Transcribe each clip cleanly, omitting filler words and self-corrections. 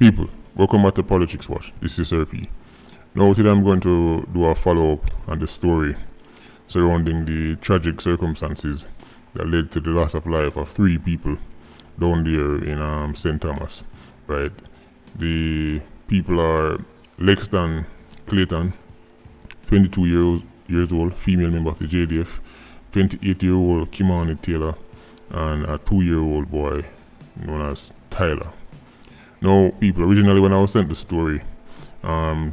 People, welcome back to Politics Watch. This is RP. Now today I'm going to do a follow-up on the story surrounding the tragic circumstances that led to the loss of life of 3 people down there in St. Thomas, right? The people are Lexton Clayton, 22 years old, female member of the JDF, 28-year-old Kimani Taylor, and a 2-year-old boy known as Tyler. Now, people, originally when I was sent the story, it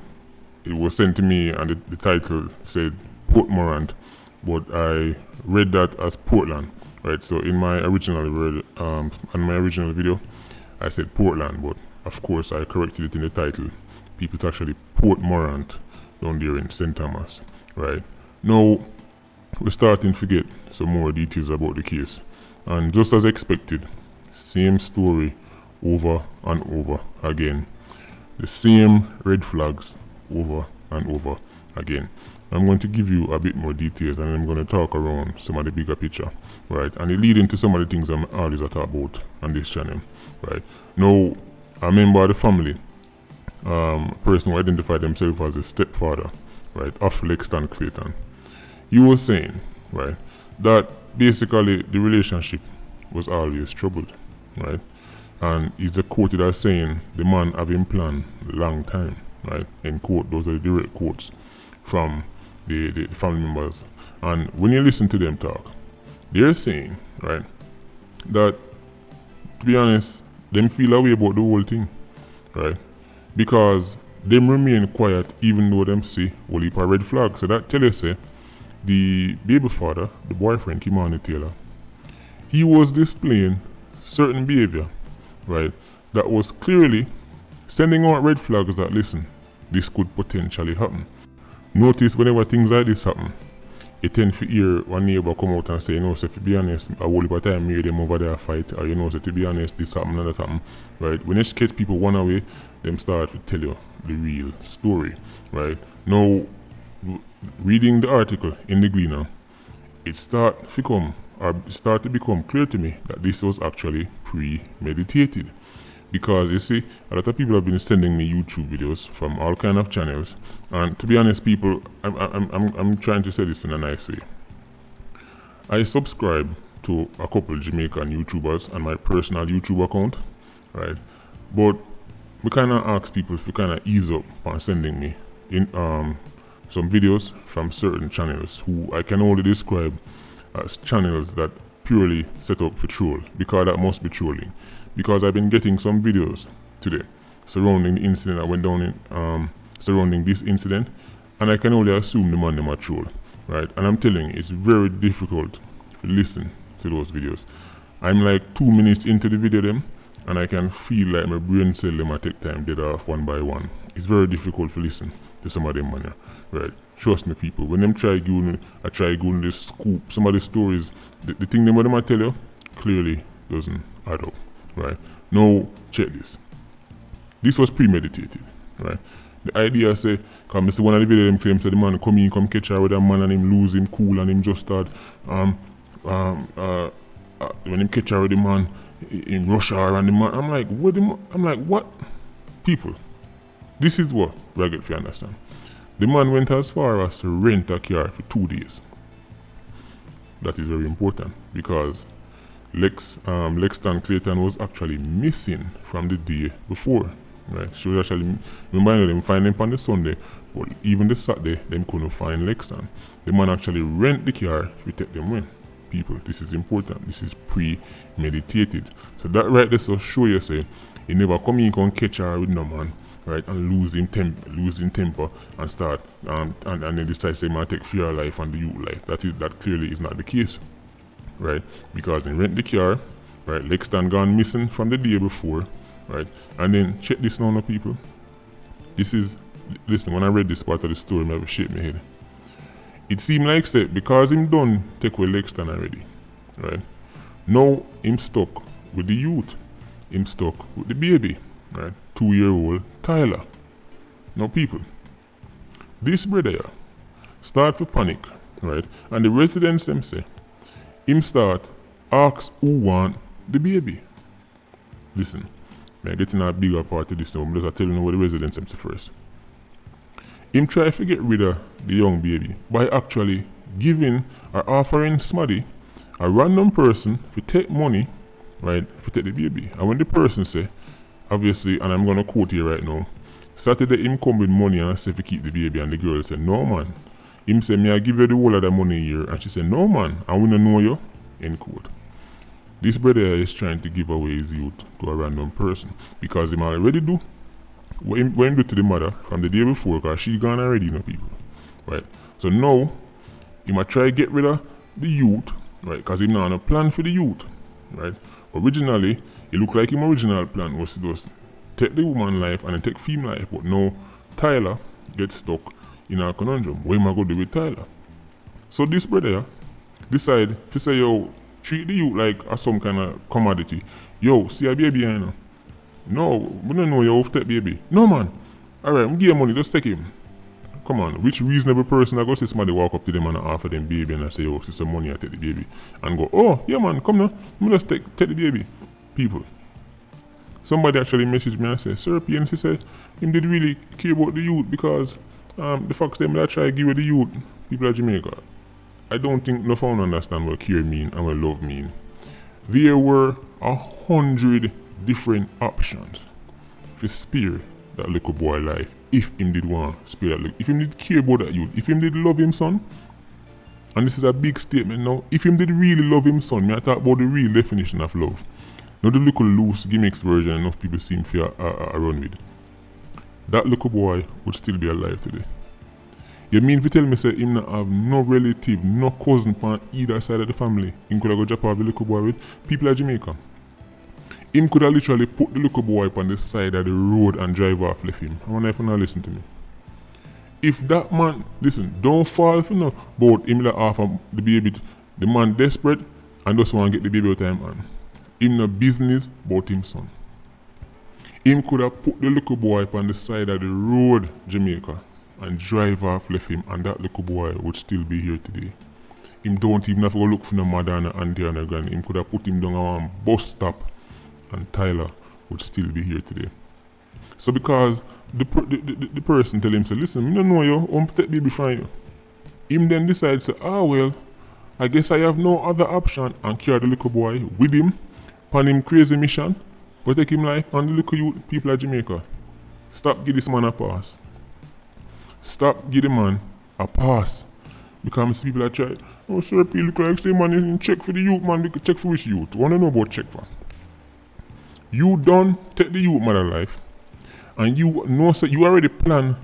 was sent to me and the title said Port Morant, but I read that as Portland, right? So in my original video, I said Portland, but of course I corrected it in the title. People, it's actually Port Morant down there in St. Thomas, right? Now, we're starting to get some more details about the case. And just as expected, same story over and over again. The same red flags over and over again. I'm going to give you a bit more details and I'm going to talk around some of the bigger picture, right? And it lead into some of the things I'm always talk about on this channel, right? Now, a member of the family, a person who identified himself as a stepfather, right, of Lexton Clayton, he was saying, right, that basically the relationship was always troubled, right? And he's quoted as saying the man having planned a long time, right? In quote, those are the direct quotes from the family members. And when you listen to them talk, they're saying, right, that to be honest, them feel a way about the whole thing, right? Because them remain quiet even though them see a heap of red flags. So that tell you say the baby father, the boyfriend Kimani Taylor, he was displaying certain behavior, right, that was clearly sending out red flags that, listen, this could potentially happen. Notice whenever things like this happen, you tend to hear one neighbor come out and say, so to be honest, a whole heap of time hear them over there fight, or so to be honest, this happen and that happen, right? When you catch people one away, them start to tell you the real story, right? Now, reading the article in the Gleaner, it start to become clear to me that this was actually premeditated. Because you see, a lot of people have been sending me YouTube videos from all kind of channels, and to be honest, people, I'm trying to say this in a nice way. I subscribe to a couple Jamaican YouTubers on my personal YouTube account, right? But we kind of ask people to kind of ease up on sending me in some videos from certain channels who I can only describe as channels that purely set up for troll, because that must be trolling. Because I've been getting some videos today surrounding the incident that went down in surrounding this incident, and I can only assume the man them a troll, right? And I'm telling you, it's very difficult to listen to those videos. I'm like 2 minutes into the video them, and I can feel like my brain cell them a take time dead off one by one. It's very difficult to listen to some of them man, right? Trust me, people. When them try going this scoop, some of the stories, the thing them I tell you clearly doesn't add up, right? Now, check this. This was premeditated, right? The idea say, because one of the video them claims that the man come catch her with a man and him lose him cool and him just start when him catch her with the man, him rush her and the man. I'm like, what? People, this is what I get to understand. The man went as far as to rent a car for 2 days. That is very important because Lexton Clayton was actually missing from the day before, right? She was actually, remember them find him on the Sunday, but even the Saturday, them couldn't find Lexton. The man actually rent the car to take them away. People, this is important. This is premeditated. So that right there so show you say, he never come in and catch her with no man, right, and lose him temper and start and then decide say man take fear life and the youth life. That clearly is not the case, right? Because they rent the car, right? Lexton gone missing from the day before, right? And then check this now, people. Listen, when I read this part of the story, I have shake my head. It seemed like say because him done take away Lexton already, right? Now him stuck with the youth, him stuck with the baby, right? 2-year-old Tyler. Now people, this brother here start to panic, right? And the residents them say, him start ask who want the baby. Listen, I get in a bigger part of this now, I'm just telling you what the residents them say first. Him try to get rid of the young baby by actually giving or offering somebody, a random person, to take money, right, to take the baby. And when the person say, obviously, and I'm gonna quote here right now, Saturday him come with money and say to keep the baby, and the girl said, no man. Him say, me I give you the whole of the money here, and she said, no man, and we don't know you, end quote. This brother is trying to give away his youth to a random person because him already do what him do to the mother from the day before, because she gone already, people, right? So now, he might try to get rid of the youth, right, because him not on a plan for the youth, right? Originally, it looked like him original plan was to just take the woman life and then take female life, but now Tyler gets stuck in a conundrum. What am I going to do with Tyler? So this brother decide to say, yo, treat the youth like a some kind of commodity. Yo, see a baby here now. No, we don't know you have to take baby. No man. Alright, I'm give you money, just take him. Come on, which reasonable person I go see somebody walk up to them and offer them baby and I say, oh, sister money, I take the baby. And go, oh, yeah man, come now, me just take the baby. People. Somebody actually messaged me and said, Sir P, and she said, him did really care about the youth because the fact them that try to give you the youth, people of Jamaica. I don't think no one understand what care mean and what love mean. There were 100 different options to spare that little boy life if him did want to spare that little, if him did care about that youth, if him did love him son. And this is a big statement now. If him did really love him son, me I talk about the real definition of love. Not the little loose gimmicks version enough people seem to run with. That little boy would still be alive today. You mean if you tell me say him not have no relative, no cousin on either side of the family, him could have go drop off the little boy with people of Jamaica. Him could have literally put the little boy on the side of the road and drive off left him. I wonder if you not listen to me. If that man, listen, don't fall for no, but him like offer the baby, the man desperate and just want to get the baby out of him hand. Him no business about him son. Him could have put the little boy on the side of the road, Jamaica, and drive off left him, and that little boy would still be here today. Him don't even have to go look for no mother and auntie and a granny. Him could have put him down on one bus stop and Tyler would still be here today. So because the person tell him, say, listen, I don't know you, I want to take baby from you. Him then decides, say, well, I guess I have no other option, and carry the little boy with him on him crazy mission, but take him life and the little youth people of Jamaica. Stop give this man a pass. Stop give the man a pass. Because people are trying, oh sir, P look like say man you check for the youth man, check for which youth? Wanna know about check for? You done take the youth man life and you know so you already plan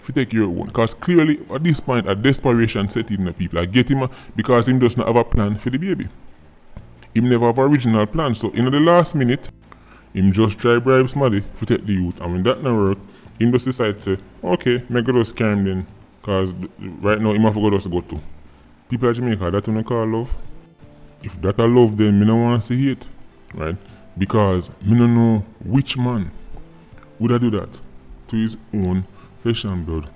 to take your own. Because clearly at this point a desperation set in the people. I get him because him does not have a plan for the baby. Him never have an original plan. So in the last minute, him just try bribe somebody to take the youth. And when that not work, him just decide to say, okay, make go just carry him then. Because right now him have to go just go to. People of Jamaica, that what call love. If that a love then me no want to see it. Right? Because me no know which man would I do that to his own flesh and blood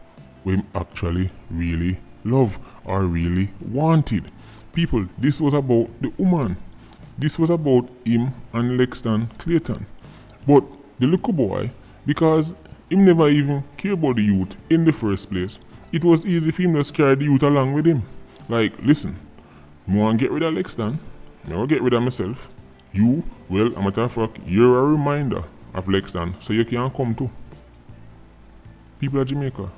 when him actually really love or really wanted. People, this was about the woman. This was about him and Lexton Clayton. But the little boy, because him never even care about the youth in the first place, it was easy for him to carry the youth along with him. Like, listen, I want to get rid of Lexton, I want to get rid of myself. You, well, a matter of fact, you're a reminder of Lexton, so you can come too. People of Jamaica,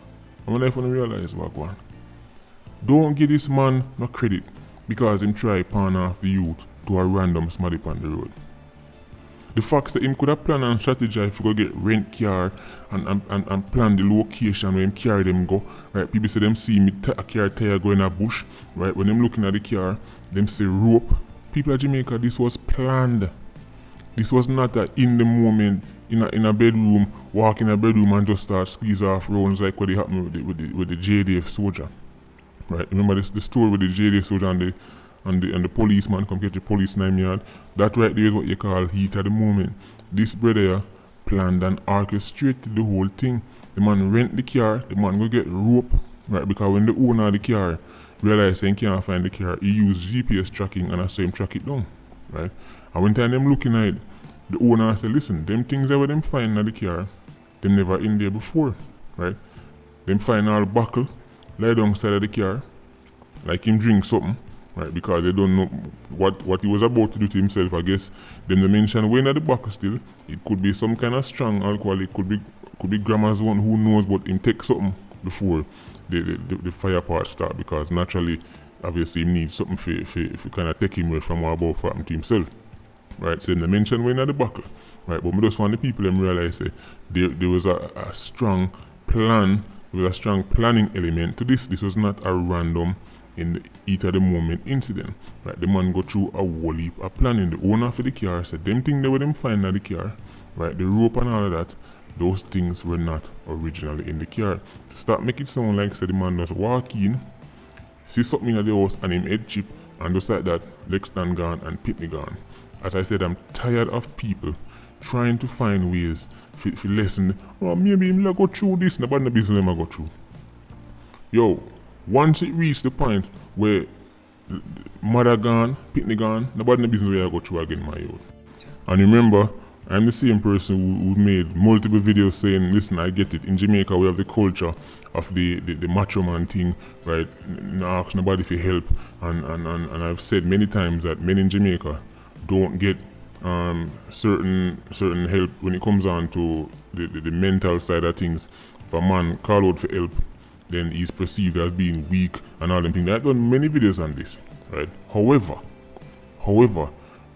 I wonder if you realize what going on. Don't give this man no credit because him try pawn off the youth to a random somebody on the road. The fact that him could have planned and strategized to go get rent car and plan the location where him carry them go. Right, people say them see me a car tire go in a bush. Right, when them looking at the car, them say rope. People of Jamaica, this was planned. This was not a in the moment in a bedroom, walk in a bedroom and just start squeeze off rounds like what happened with the JDF soldier. Right, remember the story with the JDF soldier and the policeman come catch the police in the yard. That right there is what you call heat at the moment. This brother planned and orchestrated the whole thing. The man rent the car, the man go get rope, right? Because when the owner of the car realized he can't find the car, he used GPS tracking and I saw him track it down, right? And when time them looking at it, the owner say, listen, them things that were them find in the car, them never in there before, right? Them find all buckle, lie down side of the car, like him drink something, right? Because they don't know what he was about to do to himself. I guess them they mention when at the buckle still, it could be some kind of strong alcohol, it could be grandma's one, who knows, but him take something before the fire part start, because naturally, obviously, he needs something for kind of take him away from what about to happen to himself. Right, so they mention when at the buckle, right? But we just want the people them realize say there was a strong plan, there was a strong planning element to this. This was not a random in the heat of the moment incident. Right, the man go through a whole heap of planning. The owner for the car said them thing they were them find at the car, right? The rope and all of that, those things were not originally in the car. Start make it sound like say the man just walk in, see something in the house and him head chip, and just like that, Lexton gone and Pitney gone. As I said, I'm tired of people trying to find ways to lessen. Oh, maybe him go through this, nobody no business him go through. Yo, once it reached the point where mother gone, Pitney gone, nobody no business where I go through again, my youth. And remember, I'm the same person who made multiple videos saying, listen, I get it. In Jamaica, we have the culture of the macho man thing, right? No ask nobody for help. And I've said many times that men in Jamaica don't get certain help when it comes on to the mental side of things. If a man call out for help, then he's perceived as being weak and all them things. I've done many videos on this, right? However,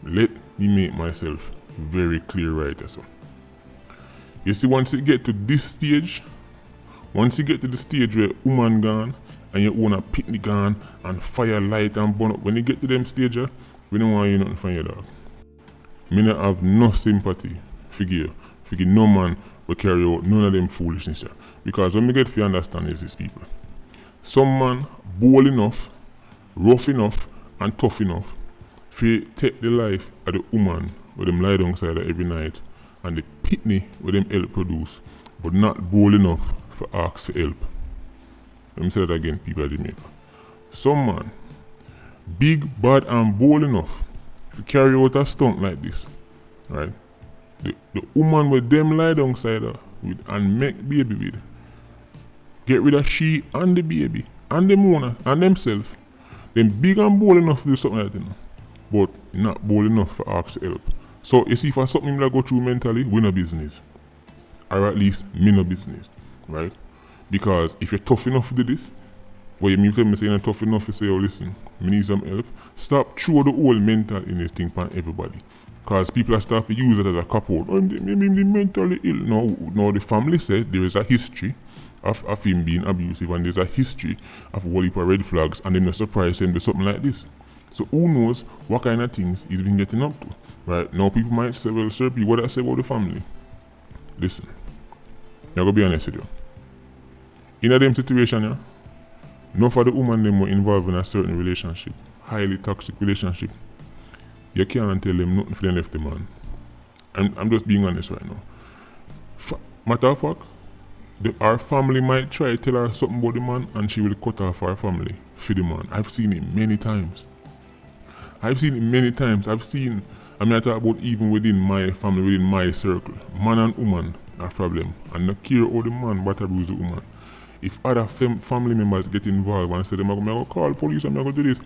let me make myself very clear right as well. You see, once you get to this stage, once you get to the stage where woman gone and you own a Pitney gone and fire light and burn up, when you get to them stages, we don't want you nothing from your dog. Me not have no sympathy for you. No man will carry out none of them foolishness here. Because when we get to understand is these people. Some man bold enough, rough enough, and tough enough to take the life of the woman with them lie down side every night and the Pitney with them help produce, but not bold enough for ask for help. Let me say that again, people of Jamaica. Some man big, bad, and bold enough to carry out a stunt like this, right? The woman with them lie down side her with and make baby with, get rid of she and the baby and them owner and themselves. Them big and bold enough to do something like that, but not bold enough for ask for help. So you see, for something that go through mentally, we no business, or at least me no business, right? Because if you're tough enough to do this, what you mean to me saying tough enough to say, oh listen, me need some help, stop throw the whole mental illness thing upon everybody. Because people are starting to use it as a cop out. Oh, maybe I'm mentally ill. No, the family said there is a history of him being abusive, and there's a history of a whole heap of red flags, and they're not surprised him to something like this. So who knows what kind of things he's been getting up to, right? Now people might say, well, sir, what I say about the family? Listen, I'm going to be honest with you. In a them situation, yeah, enough of the woman them were involved in a certain relationship, highly toxic relationship. You can't tell them nothing for them left the man. I'm just being honest right now. Matter of fact, our family might try to tell her something about the man and she will cut off our family for the man. I've seen it many times. I talk about even within my family, within my circle. Man and woman are a problem. And not care how the man but abuse the woman. If other family members get involved and say them I'm going to call police and I'm going to do this,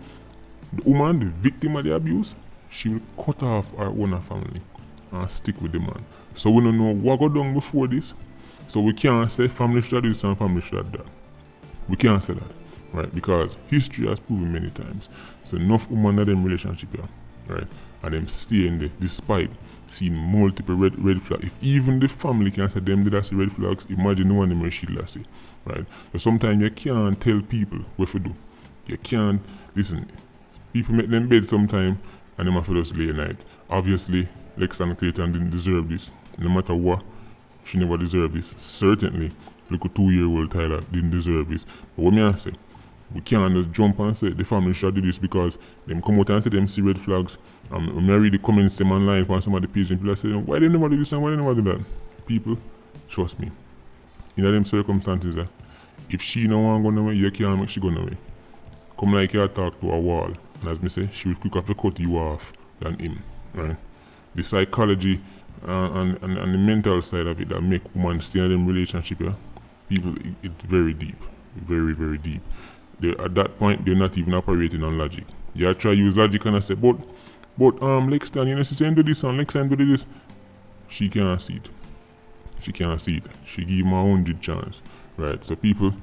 the woman, the victim of the abuse, she will cut off our own family and stick with the man. So we don't know what got done before this. So we can't say family should do this and family should do that. We can't say that, right? Because history has proven many times. So enough women in them relationship here, right? And them stay in there despite seeing multiple red flags. If even the family can say them did I see red flags, imagine the one in Rashid see, right? So sometimes you can't tell people what to do. You can't, listen, people make them bed sometime and them have to just lay a night. Obviously, Lexton Clayton didn't deserve this. No matter what, she never deserved this. Certainly, look at 2-year-old Tyler didn't deserve this. But what me I say, we can't just jump and say the family should do this because them come out and say them see red flags. When I read the comments them online on some of the pages and people say, why they never do this and why they never do that? People, trust me, in them circumstances, if she no want to go nowhere, you can't make she go nowhere. Come like you talk to a wall, and as me say, she will quicker to cut you off than him, right? the psychology and the mental side of it that make women stay in them relationship, yeah, people, it's very deep, very, very deep. At that point, they're not even operating on logic. You try to use logic and I say, but next time, you know, she saying do this and next time do this. She can't see it. She can't see it. She give him 100 chance, right? So people,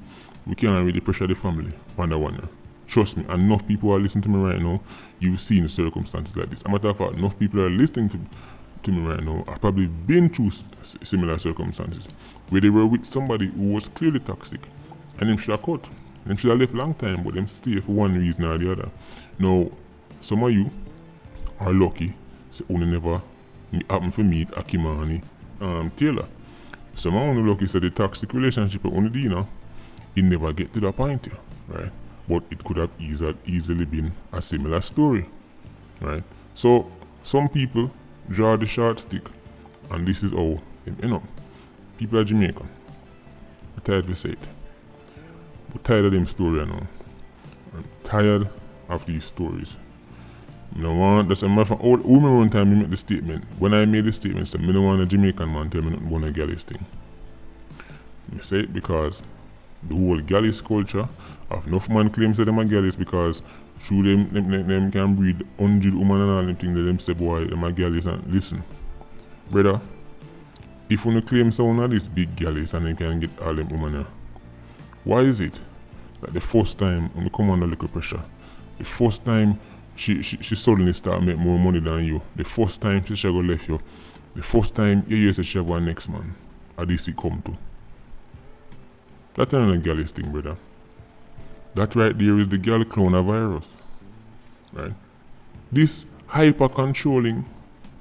we can't really pressure the family one on one. Trust me, enough people are listening to me right now. You've seen circumstances like this. As a matter of fact, enough people are listening to me right now. I've probably been through similar circumstances where they were with somebody who was clearly toxic, and them should have cut. Them should have left long time, but them stay for one reason or the other. Now, some of you are lucky, so only never happen for meet Akimani Taylor. Some are only lucky, so the toxic relationship with Onidina, it never get to that point here, right? But it could have easily been a similar story, right? So some people draw the short stick, and this is how them end up. People are Jamaican. I'm tired to say it. We're tired of them story now. I'm tired of these stories. No one, that's a matter of remember one time I made the statement. When I made the statement, said, I don't want a Jamaican man tell me nothing about a Gallis thing. I say it because the whole Gallis culture, of enough man claims that them are Gallis because through them can breed 100 women and all them things that them say, boy, them are Gallis. And listen, brother, if you claim someone of this big Gallis and they can get all them women, why is it that the first time when you come under little pressure, the first time she suddenly start make more money than you, the first time she go left you, the first time you hear say she have one next man, how this it come to? That's not a Gallis thing, brother. That right there is the girl coronavirus, right? This hyper controlling,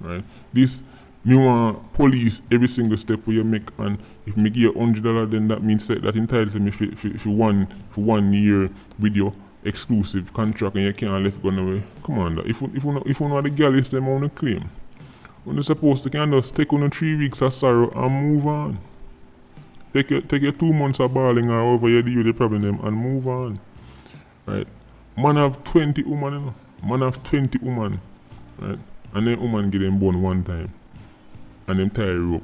right? This me want police every single step where you make, and if me give you $100, then that means that entitled me for 1 year video exclusive contract and you can't left going away. Come on, if you know the girl is them on the claim, when you're supposed to kind of take on 3 weeks of sorrow and move on. Take your 2 months of balling or however you deal with the problem them and move on. Right? Man have 20 women, you know. Man have 20 women. Right? And then woman get them born one time. And them tie a rope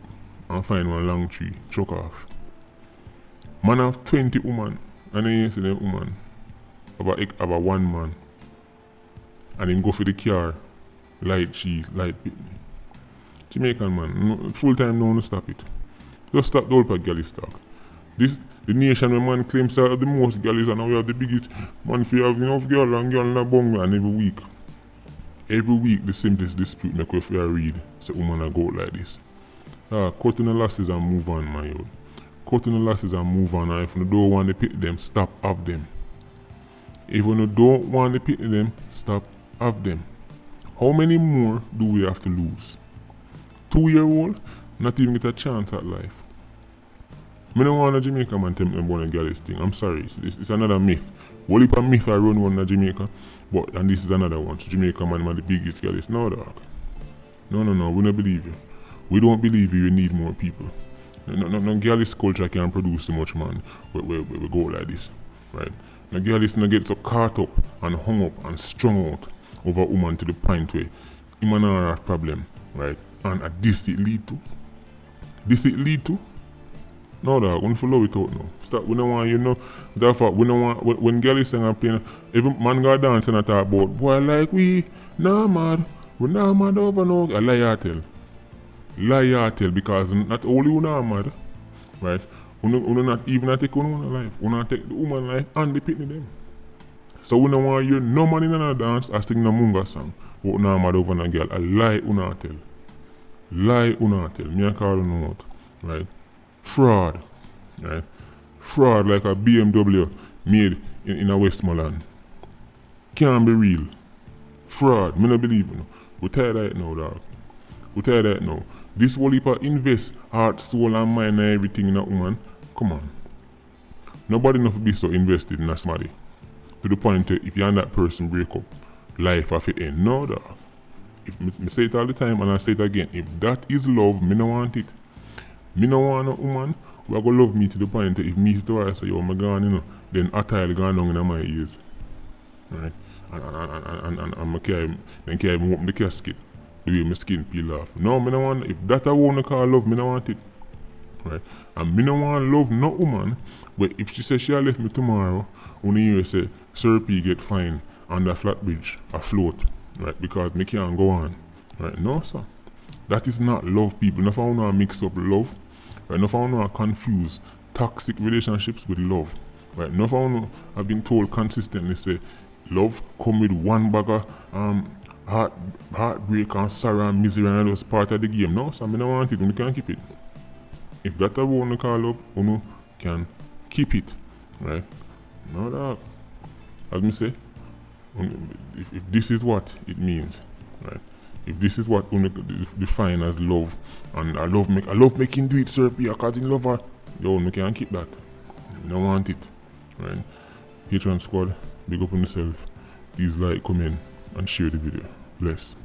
and find one long tree, chuck off. Man have 20 women. And then you see them woman about one man. And him go for the car, light Pitney. Jamaican man, full time no one stop it. Just stop the whole part Gallis talk. The nation where man claims to have the most Gallis and now we have the biggest. Man, if you have enough girl and a bungle and every week the simplest dispute make if you read say woman a go like this. Cut in the losses and move on, my youth. Cut in the losses and move on, and if you don't want to pick them, stop have them. If you don't want to pick them, stop have them. How many more do we have to lose? 2-year-old? Not even get a chance at life. I don't want a Jamaican man tell me about a Gallis thing. I'm sorry, it's another myth. What if a myth I run one in Jamaica? And this is another one. So Jamaica man the biggest Gallis. No, dog. No, we don't believe you. We don't believe you need more people. No Gallis culture can produce too much man. We go like this. Right? No Gallis no get so caught up and hung up and strung out over woman to the point where him and her have problem. Right? And at this it lead to. This it lead to? No, dog, we don't follow it out now. Stop, we don't want, you know, therefore, we don't want, when girl is saying and playing, every man go dance and talk about, boy, like we not mad over now. A lie tell, because not only you not mad, right? We not even take on one life, we not take the woman life and the pitney them. So we don't want you, no man in a dance, I sing no munga song, but we not mad over a girl. A lie you not tell. Lie you not tell, me I call you out, right? Fraud, right? Fraud like a BMW made in a Westmoreland. Can't be real. Fraud, me no believe you. We tired of it now, dog. We tired of it now. This whole heap of invest heart, soul and mind and everything in a woman. Come on. Nobody enough be so invested in a somebody. To the point that if you and that person break up, life have to end. No, dog. If me say it all the time and I say it again, if that is love, me no want it. Me no want a woman who are gonna love me to the point that if me to her say, yo, I'm gone, you know, then a tile gone down in my ears. Right? And I carry him open the casket the way my skin peel off. No, me no want, if that I wanna call love, me no want it. Right? And me no want love no woman, but if she says she left me tomorrow, only you say, Sir P get fine on the flat bridge afloat, right? Because me can't go on. Right? No, sir. That is not love, people. Enough of you mix up love. Right? Enough of you confuse toxic relationships with love. Right? Enough of you have been told consistently say love come with one bag of heartbreak and sorrow and misery and that's part of the game. No, so I don't want it, you can keep it. If that's what you call love, you can keep it. Right? No that. As me say, if this is what it means, right? If this is what you define as love, and I love making do it, sir, because in love her, yo, you can't keep that. You don't want it. Right? Patreon squad, big up on yourself. Please like, comment, and share the video. Bless.